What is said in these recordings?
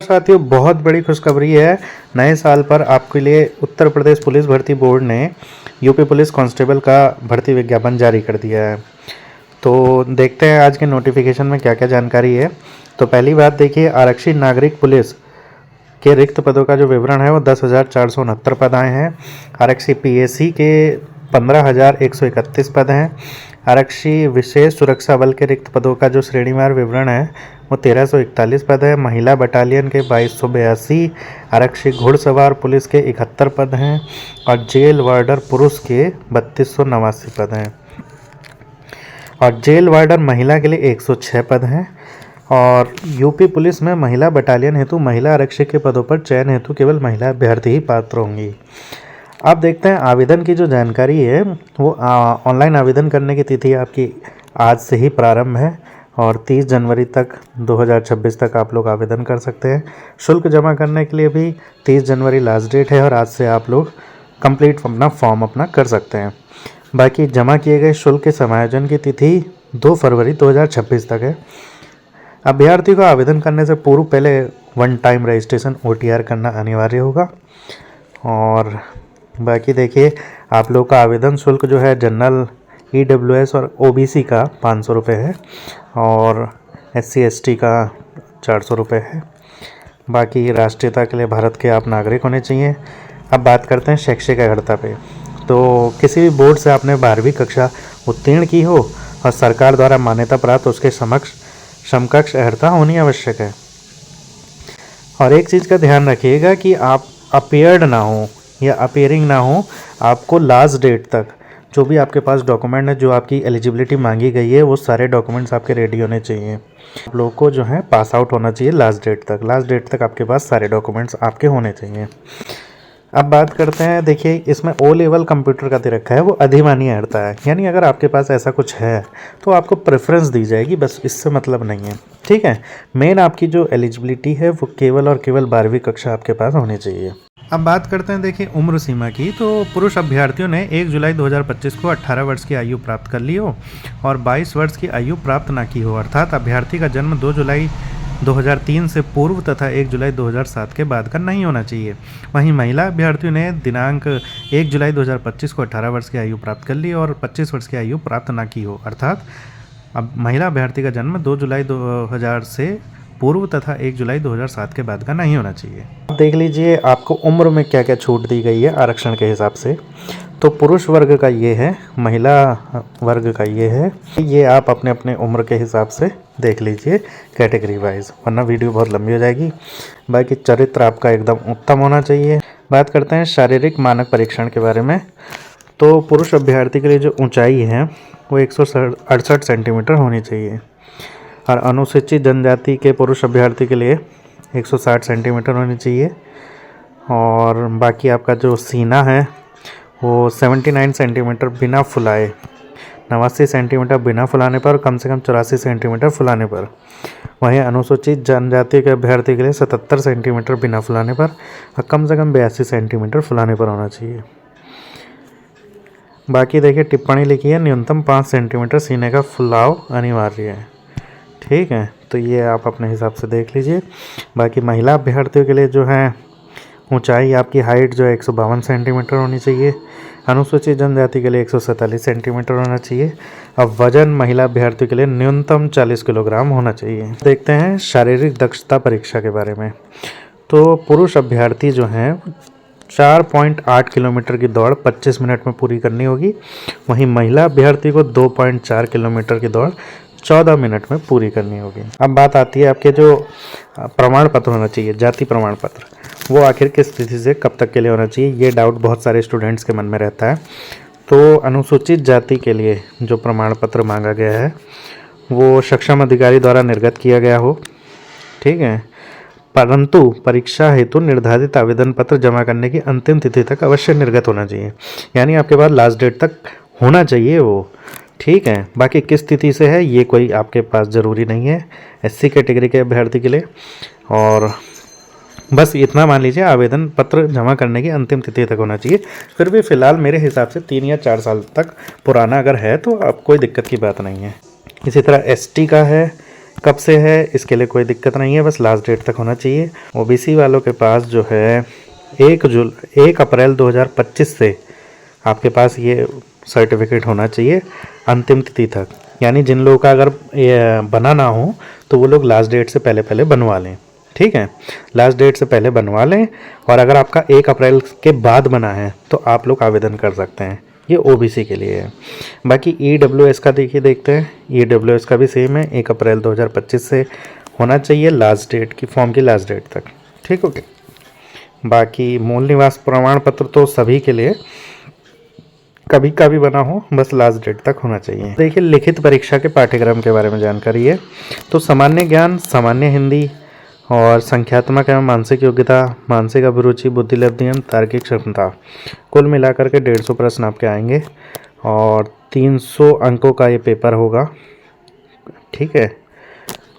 साथियों, बहुत बड़ी खुशखबरी है। नए साल पर आपके लिए उत्तर प्रदेश पुलिस भर्ती बोर्ड ने यूपी पुलिस कांस्टेबल का भर्ती विज्ञापन जारी कर दिया है। तो देखते हैं आज के नोटिफिकेशन में क्या क्या जानकारी है। तो पहली बात देखिए, आरक्षी नागरिक पुलिस के रिक्त पदों का जो विवरण है वो 10,469 पद आए हैं। आरक्षी पीएसी के 15,131 पद हैं। आरक्षी विशेष सुरक्षा बल के रिक्त पदों का जो श्रेणीवार विवरण है वो 1341 पद है। महिला बटालियन के 2282, आरक्षी घुड़सवार पुलिस के 71 पद हैं और जेल वार्डर पुरुष के 3289 पद हैं और जेल वार्डर महिला के लिए 106 पद हैं। और यूपी पुलिस में महिला बटालियन हेतु महिला आरक्षक के पदों पर चयन हेतु केवल महिला अभ्यर्थी ही पात्र होंगी। अब देखते हैं आवेदन की जो जानकारी है वो ऑनलाइन आवेदन करने की तिथि आपकी आज से ही प्रारंभ है और 30 जनवरी तक 2026 तक आप लोग आवेदन कर सकते हैं। शुल्क जमा करने के लिए भी 30 जनवरी लास्ट डेट है और आज से आप लोग कंप्लीट अपना फॉर्म अपना कर सकते हैं। बाकी जमा किए गए शुल्क के समायोजन की तिथि 2 फरवरी 2026 तक है। अभ्यर्थी को आवेदन करने से पूर्व पहले वन टाइम रजिस्ट्रेशन OTR करना अनिवार्य होगा। और बाकी देखिए, आप लोग का आवेदन शुल्क जो है जनरल, EWS और OBC का 500 रुपये है और SC/ST का 400 रुपये है। बाकी राष्ट्रीयता के लिए भारत के आप नागरिक होने चाहिए। अब बात करते हैं शैक्षिक अर्हता पे। तो किसी भी बोर्ड से आपने 12वीं कक्षा उत्तीर्ण की हो और सरकार द्वारा मान्यता प्राप्त उसके समकक्ष अर्हता होनी आवश्यक है। और एक चीज़ का ध्यान रखिएगा कि आप अपीयर्ड ना हो या अपीयरिंग ना हो। आपको लास्ट डेट तक जो भी आपके पास डॉक्यूमेंट है, जो आपकी एलिजिबिलिटी मांगी गई है, वो सारे डॉक्यूमेंट्स आपके रेडी होने चाहिए। आप लोग को जो है पास आउट होना चाहिए लास्ट डेट तक आपके पास सारे डॉक्यूमेंट्स आपके होने चाहिए। अब बात करते हैं, देखिए इसमें O लेवल कंप्यूटर का दे रखा है वो अधिमान्य अर्हता है, यानी अगर आपके पास ऐसा कुछ है तो आपको प्रेफरेंस दी जाएगी, बस इससे मतलब नहीं है। ठीक है, मेन आपकी जो एलिजिबिलिटी है वो केवल और केवल 12वीं कक्षा आपके पास होनी चाहिए। अब बात करते हैं देखिए उम्र सीमा की। तो पुरुष अभ्यर्थियों ने 1 जुलाई 2025 को 18 वर्ष की आयु प्राप्त कर ली हो और 22 वर्ष की आयु प्राप्त ना की हो, अर्थात अभ्यर्थी का जन्म 2 जुलाई 2003 से पूर्व तथा 1 जुलाई 2007 के बाद का नहीं होना चाहिए। वहीं महिला अभ्यर्थियों ने दिनांक 1 जुलाई 2025 को 18 वर्ष की आयु प्राप्त कर ली और 25 वर्ष की आयु प्राप्त ना की हो, अर्थात अब महिला अभ्यर्थी का जन्म 2 जुलाई 2000 से पूर्व तथा 1 जुलाई 2007 के बाद का नहीं होना चाहिए। अब देख लीजिए आपको उम्र में क्या क्या छूट दी गई है आरक्षण के हिसाब से। तो पुरुष वर्ग का ये है, महिला वर्ग का ये है। ये आप अपने अपने उम्र के हिसाब से देख लीजिए कैटेगरी वाइज, वरना वीडियो बहुत लंबी हो जाएगी। बाकी चरित्र आपका एकदम उत्तम होना चाहिए। बात करते हैं शारीरिक मानक परीक्षण के बारे में। तो पुरुष अभ्यर्थी के लिए जो ऊंचाई है वो 168 सेंटीमीटर होनी चाहिए और अनुसूचित जनजाति के पुरुष अभ्यर्थी के लिए 160 सेंटीमीटर होनी चाहिए। और बाकी आपका जो सीना है वो 79 सेंटीमीटर बिना फुलाए, 89 सेंटीमीटर बिना फुलाने पर, कम से कम 84 सेंटीमीटर फुलाने पर। वहीं अनुसूचित जनजाति के अभ्यर्थी के लिए 77 सेंटीमीटर बिना फुलाने पर और कम से कम 82 सेंटीमीटर फुलाने पर होना चाहिए। बाकी देखिए टिप्पणी लिखी है, न्यूनतम 5 सेंटीमीटर सीने का फुलाव अनिवार्य है। ठीक है, तो ये आप अपने हिसाब से देख लीजिए। बाकी महिला अभ्यर्थियों के लिए जो है ऊंचाई आपकी हाइट जो है 152 सेंटीमीटर होनी चाहिए। अनुसूचित जनजाति के लिए 147 सेंटीमीटर होना चाहिए। अब वजन महिला अभ्यर्थियों के लिए न्यूनतम 40 किलोग्राम होना चाहिए। देखते हैं शारीरिक दक्षता परीक्षा के बारे में। तो पुरुष अभ्यर्थी जो हैं 4.8 किलोमीटर की दौड़ 25 मिनट में पूरी करनी होगी। वहीं महिला अभ्यर्थी को 2.4 किलोमीटर की दौड़ 14 मिनट में पूरी करनी होगी। अब बात आती है आपके जो प्रमाण पत्र होना चाहिए, जाति प्रमाण पत्र, वो आखिर किस तिथि से कब तक के लिए होना चाहिए, ये डाउट बहुत सारे स्टूडेंट्स के मन में रहता है। तो अनुसूचित जाति के लिए जो प्रमाण पत्र मांगा गया है वो सक्षम अधिकारी द्वारा निर्गत किया गया हो। ठीक है, परंतु परीक्षा हेतु निर्धारित आवेदन पत्र जमा करने की अंतिम तिथि तक अवश्य निर्गत होना चाहिए, यानी आपके पास लास्ट डेट तक होना चाहिए वो। ठीक है, बाकी किस तिथि से है ये कोई आपके पास ज़रूरी नहीं है SC कैटेगरी के अभ्यर्थी के लिए। और बस इतना मान लीजिए आवेदन पत्र जमा करने की अंतिम तिथि तक होना चाहिए। फिर भी फ़िलहाल मेरे हिसाब से 3 या 4 साल तक पुराना अगर है तो अब कोई दिक्कत की बात नहीं है। इसी तरह ST का है, कब से है इसके लिए कोई दिक्कत नहीं है, बस लास्ट डेट तक होना चाहिए। ओबीसी वालों के पास जो है 1 अप्रैल 2025 से आपके पास ये सर्टिफिकेट होना चाहिए अंतिम तिथि तक। यानी जिन लोगों का अगर ये बना ना हो तो वो लोग लास्ट डेट से पहले पहले बनवा लें, ठीक है। लास्ट डेट से पहले बनवा लें, और अगर आपका 1 अप्रैल के बाद बना है तो आप लोग आवेदन कर सकते हैं। ये ओबीसी के लिए है। बाकी ईडब्ल्यूएस का देखते हैं। ईडब्ल्यूएस का भी सेम है, 1 अप्रैल 2025 से होना चाहिए लास्ट डेट की, फॉर्म की लास्ट डेट तक, ठीक हो गया। बाकी मूल निवास प्रमाण पत्र तो सभी के लिए कभी का भी बना हो, बस लास्ट डेट तक होना चाहिए। देखिए लिखित परीक्षा के पाठ्यक्रम के बारे में जानकारी है। तो सामान्य ज्ञान, सामान्य हिंदी और संख्यात्मक एवं मानसिक योग्यता, मानसिक अभिरुचि, बुद्धि लब्धियां, तार्किक क्षमता, कुल मिलाकर के 150 प्रश्न आपके आएंगे और 300 अंकों का ये पेपर होगा, ठीक है।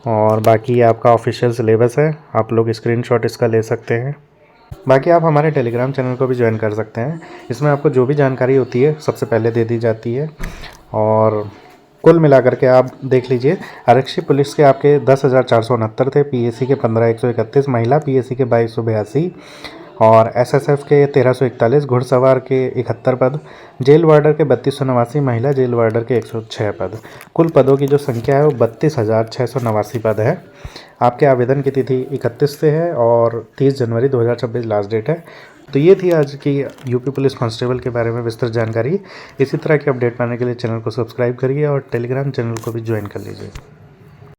और बाकी आपका ऑफिशियल सिलेबस है, आप लोग स्क्रीनशॉट इसका ले सकते हैं। बाकी आप हमारे टेलीग्राम चैनल को भी ज्वाइन कर सकते हैं। इसमें आपको जो भी जानकारी होती है सबसे पहले दे दी जाती है। और कुल मिलाकर के आप देख लीजिए, आरक्षी पुलिस के आपके 10,469 थे, पीएसी के 15,131, महिला पीएसी के 2,282 और एसएसएफ के 1341, घुड़सवार के 71 पद, जेल वार्डर के 3,289, महिला जेल वार्डर के 106 पद। कुल पदों की जो संख्या है वो 32,689 पद है। आपके आवेदन की तिथि 31 से है और 30 जनवरी 2026 लास्ट डेट है। तो ये थी आज की यूपी पुलिस कांस्टेबल के बारे में विस्तृत जानकारी। इसी तरह की अपडेट पाने के लिए चैनल को सब्सक्राइब करिए और टेलीग्राम चैनल को भी ज्वाइन कर लीजिए।